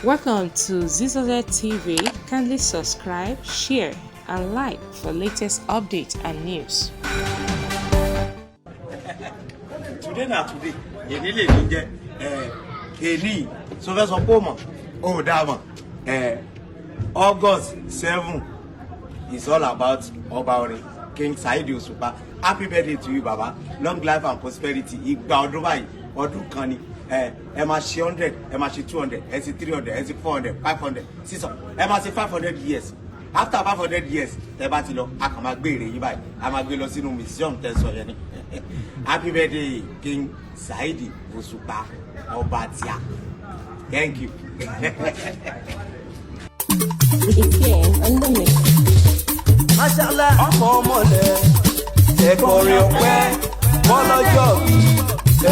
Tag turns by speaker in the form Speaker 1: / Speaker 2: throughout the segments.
Speaker 1: Welcome to Zisodel TV. Kindly subscribe, share, and like for latest updates and news.
Speaker 2: Today na today, èní lè ní jẹ́ èní so fẹ́ sọ pé ó mọ̀ ó dá mọ̀ August 7 is all about Ọba Orin King Saheed Osupa. Happy birthday to you, Baba. Long life and prosperity. Ìgbà ọdún báyìí ọdún kan ni ẹ máa ṣe 100, ẹ máa ṣe 200, ẹ ṣe 300, ẹ ṣe 400, 500, 600, ẹ máa ṣe 500 years. After 500 years, ẹ bá ti lọ a kàn máa gbé èrè yín báyìí a máa gbé lọ sínú museum tẹ́ sọ yẹn ni. Happy birthday King Saheed Osupa Ọba tíá. Thank you.
Speaker 3: Mashallah, ọmọlẹ̀ ẹ̀kọ́rin ọpẹ́ mọ́lọ́jọ́ bí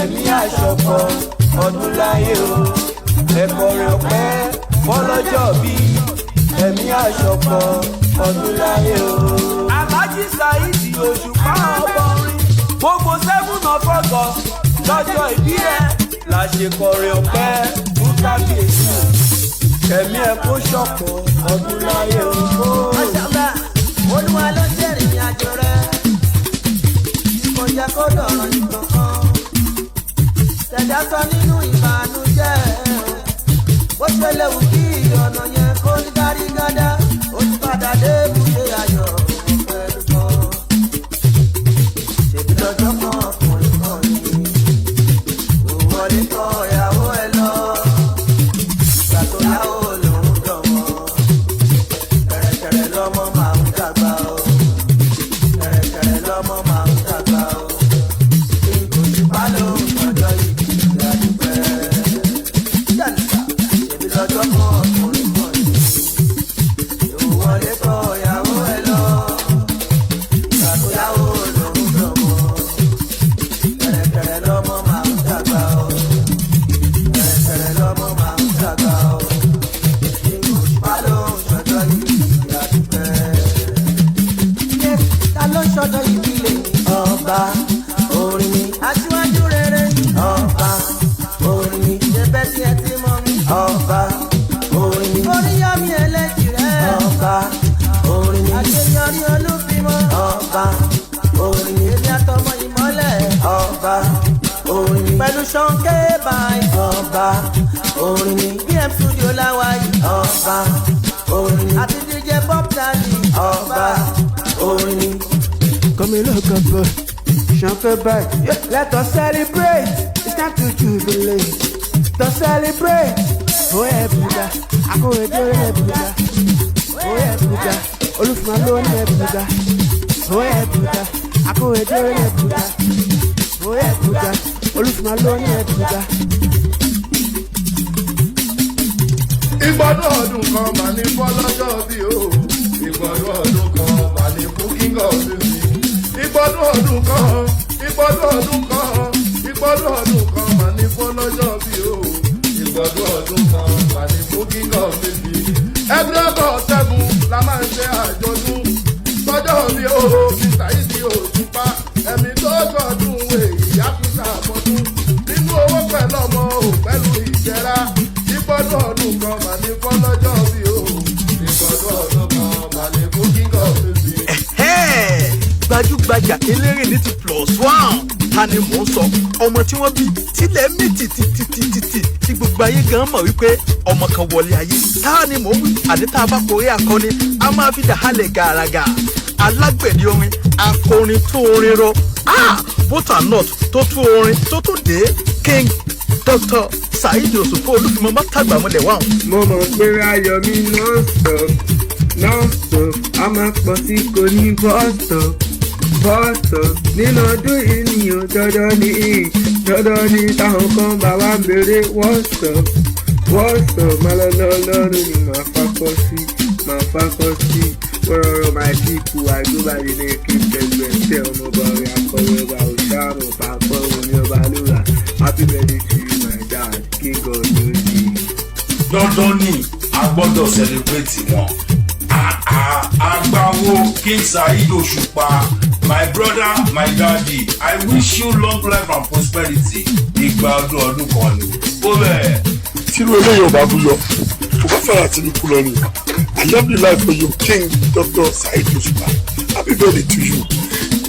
Speaker 3: ẹ̀mí àṣọpọ̀ ọdún láyé o. ẹ̀kọ́rin ọpẹ́ mọ́lọ́jọ́ bí ẹ̀mí àṣọpọ̀ ọdún láyé o. Alhaji Saheed Osupa Ọba Orin gbogbo 7 of August lọ́jọ́ ìbí ẹ̀ la ṣe kọrin ọpẹ́ fún kábíyèsí ẹ̀mí ẹ̀ kó ṣọ̀pọ̀ ọdún láyé o. Mashallah, Olúwa ló jẹ́ ìrìn àjò rẹ̀ kò yẹ kó dọ̀rọ̀ nìkan kan tẹ̀dá sọ nínú ìbànújẹ́ bó ṣe léwu kí ọ̀nà yẹn kó ní gárígádá ó ti padà dé ibùdó ayọ̀ pẹ̀lú kan ṣèbí lọ́jọ́ kan ọkùnrin kan ní òwòlé kọ ìyàwó ẹ lọ ìgbà tó yàwó lòún dọ̀wọ́ kẹ̀rẹ̀kẹ̀rẹ̀ lọ́mọ máa ń dàgbà o kẹ̀rẹ̀kẹ̀rẹ̀ lọ́mọ máa ń dàgbà o Osupa ló ń sọjọ́ yìí ìyá dúpẹ́ jàǹdà ṣèbí lọ́jọ́ kan ọkùnrin kan ní ìwọlé kọ ìyàwó ẹ lọ ìgbà tó yàwó lòún dọ̀wọ́ kẹ̀rẹ̀kẹ̀rẹ̀ lọ́mọ máa ń dàgbà o kẹ̀rẹ̀kẹ̀rẹ̀ lọ́mọ máa ń dàgbà o Osupa ló ń sọjọ́ yìí ìyá dúpẹ́. Ta ló ń sọjọ́ yìí lè ọba orin ni aṣíwájú rere ọba orin ni ṣẹbẹ tí ẹ ti mọ̀ mí ọba orin ni Oríyọ̀mí Ẹlẹ́jìrẹ́ ọba orin ni àṣeyọrí Olúfimọ ọba orin ni èmi àtọmọ ìmọ́lẹ̀ ọba orin ni pẹ̀lú Ṣọ̀nkẹ́ báyìí ọba orin ni BM studio láwáyé ọba orin ni àti DJ Bob Daddy ọba orin ni. Come look up, Ṣọ̀nkẹ́ báyìí. Let us celebrate. It's time to jubilate. To celebrate. Oh yeah, Buddha. Akọ̀wédé rẹ̀ Buddha. Oh yeah, Buddha. Olúfimọ ló ní ẹ̀ Buddha. Oh yeah, Buddha. Akọ̀wédé rẹ̀ Buddha. Oh yeah, Buddha. Olúfimọ ló ní ẹ̀ Buddha.
Speaker 4: Ìgbọ́dún ọdún kan mà ní fọ́lọ́jọ́ bí o. Ìgbọ́dún ọdún kan mà ní fún king of music. Ìgbọ́dún ọdún kan, ìgbọ́dún ọdún kan, ìgbọ́dún ọdún kan mà ní fọ́lọ́jọ́ bí o. Ìgbọ́dún ọdún kan mà ní fún king of music. Every August 7 la máa ń ṣe àjọ̀dún. Sọ́jọ́ bí o, King Saheed Osupa, ẹ̀mí tó gbọ́dún èyí àkúsà àmọ́dún. Nínú owó pẹ̀lú ọmọ ò pẹ̀lú ìjẹra. Ìgbọ́dún ọdún kan mà ní fọ́lọ́jọ́ bí o. Ìgbọ́dún ọdún kan mà ní fún king of music.
Speaker 3: Gbajúgbajà eléré ní ti +1 ta ni mò ń sọ ọmọ tí wọ́n bí tilẹ̀ mí títí tí gbogbo ayé gan mọ̀ wípé ọmọ kan wọlé ayé ta ni mò ń wí àní tá a bá kórè akọni a máa fi dàhálẹ̀ gàràgà alágbẹ̀dẹ orin akọrin tó orin rọ both and not tó tú orin tó tún dé King Dr. Saheed Osupa Olúfimọ má tàgbà mọ́lẹ̀ wá.
Speaker 5: Mo mọ̀ pé ayọ̀ mi non-stop a máa pọ̀ sí kò ní bọ́ọ̀sọ̀ nínú ọdún yìí ni ò dandan ní táwọn kan bá wá ń béèrè wọ́ọ̀sọ̀ máa lọ́lọ́run ni màá fakọ́ sí wọ́rọ̀rọ̀ máa dínkù àgbébàdé ní kí n tẹ̀gbẹ̀ntẹ̀ ọmọọba orin akọ̀wé ọba òṣàmù pàpọ̀ omi ọba lóra. Happy birthday to you my dad, king of music.
Speaker 6: Dandan ni a gbọ́dọ̀ celebrate wọn. Agbawo King Saheed Osupa, my brother, my daddy, I wish you long life and prosperity. Ìgbà ọdún kan ni. Ó bẹ̀.
Speaker 4: Tí irú eléyìí ò bá bú yọ,
Speaker 7: Afara Tinikuloni. I love the life for you, King Dr. Saheed Osupa. Happy birthday to you.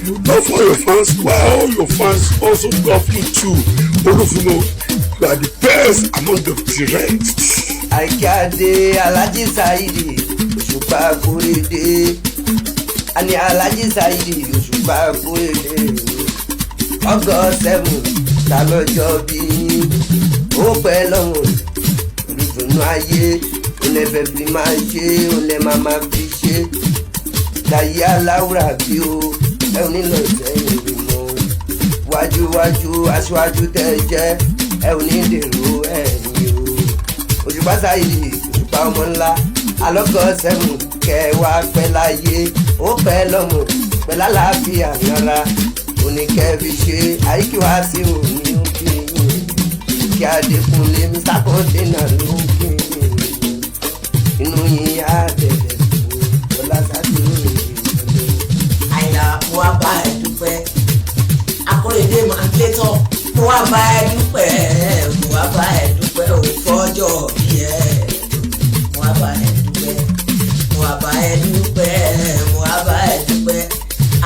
Speaker 7: You love all your fans, while all your fans also love you too. Olufumo, you are the best among the rest.
Speaker 3: Àìkíáde Alhaji Saheed Osupa kórèdé. Àní Alhaji Saheed Osupa kórèdé. August 7 ta lọ́jọ́ bí yín. Ó pẹ́ lọ́hùn olùdùnnú ayé. Olè bẹ̀bí máa ṣe, olè máa fi ṣe. Láyé aláwùrà bí o, ẹ ò nílò ìsẹ́yìn rí mọ́. Wájúwájú aṣáájú tẹ́ jẹ́, ẹ ò ní dèrò ẹ̀yìn o. Òṣùpá Saheed Òṣùpá ọmọ ńlá alọ́gọ́ 7 kẹwàá pẹ́ láyé ó pẹ́ lọ́mọ pẹ̀lú àlàáfíà yàrá oníkẹ́bí ṣe àyíkíwá sí òní òkè yìí kí Adékúnlé Mr. Container ló ń kí yìí inú yìí á bẹ̀rẹ̀ fún ọlá sátúrò ìrìnàjò.
Speaker 8: Àyìnlá mo wá bá ẹ dúpẹ́ Akóredé máa ń létọ́ mo wá bá ẹ dúpẹ́ mo wá bá ẹ dúpẹ́ òun fọ́jọ́ bí ẹ mo wá bá ẹ dúpẹ́ mo wá bá ẹ dúpẹ́ mo wá bá ẹ dúpẹ́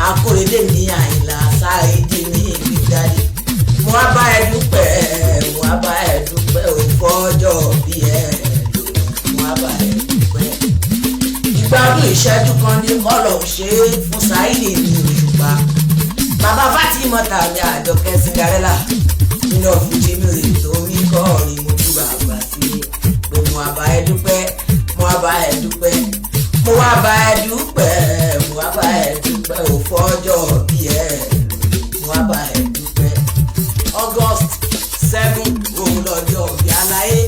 Speaker 8: Akóredé ní Àyìnlá Saheed ní ìgbìjáde mo wá bá ẹ dúpẹ́ mo wá bá ẹ dúpẹ́ òun fọ́jọ́ bí ẹ mo wá bá ẹ dúpẹ́. Ìgbádùn ìṣẹ́jú kan ní kọ́lọ̀ ṣe é fún Saheed ní Òṣùpá bàbá Fatima tàbí Àjọkẹ́ Cinderella nínú ọ̀fùjì mi rè torí kọ́ọ̀rin mo tún bàbá sí pé mo wá bá ẹ dúpẹ́ mo wá bá ẹ dúpẹ́ mo wá bá ẹ dúpẹ́ mo wá bá ẹ dúpẹ́ ò fọ́jọ́ bí ẹ mo wá bá ẹ dúpẹ́. August 7 òun lọ́jọ́ bí aláyé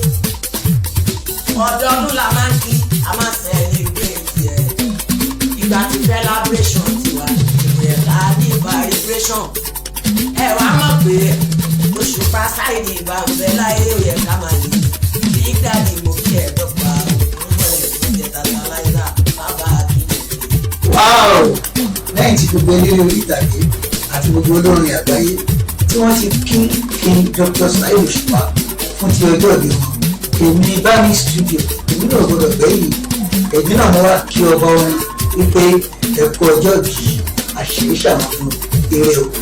Speaker 8: ọdọọdún la máa ń kí a máa ń sẹ́ni ìwé tiẹ̀ ìgbà tí celebration tiwa ìwé ẹ̀ka ní vibration ẹ wá mọ̀ pé Òṣùpá Saheed ìbá ń bẹ láyé ó yẹ ká máa yí big daddy mo kí ẹ dọ́gba òun ẹ̀ tó jẹ tantalizer bàbá àdúgbò.
Speaker 9: Wow! Lẹ́yìn tí gbogbo eléré orí ìtàgé àti gbogbo olórin àgbáyé tí wọ́n ti kí King Dr. Saheed Òṣùpá fún ti ọjọ́ ìbí wọn èmi bá ní studio èmi náà gbọdọ̀ gbẹ́yìn èmi náà mo wá kí ọba orin wípé ẹ̀kú ọjọ́ ìbí àṣírí ṣàmùfún eré òkú.